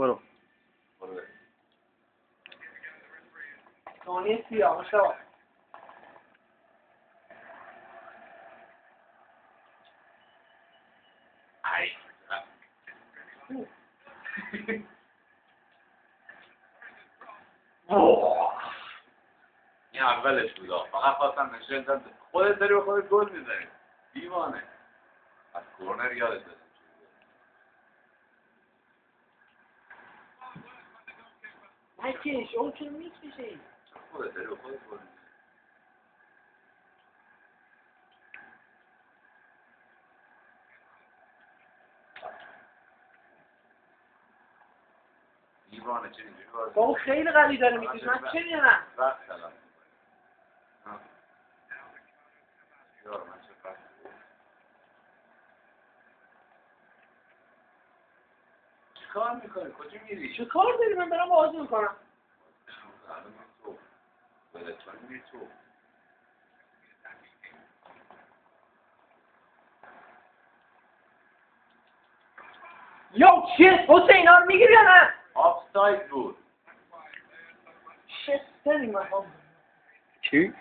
برو. ثانیه سیاه مشتاق. این اولش بود فقط خواستم نشون خودت داری به خودت گل میزنی دیوانه از کورنر یادت بده نکش اون چرا میکشی خودت داری به خودت گل میزنی دیوانه چه اینجوری بازی بابا خیلی قوی داره میکشی من چه میدونم وقت کلام یار من چه وقت چی کار میکنی؟ کجا میری؟ چه کار داری من برم بازی میکنم الان تو ولتون میری تو یا چیه حسین اینا رو میگیری یا نه آفساید بود چه سری من چی؟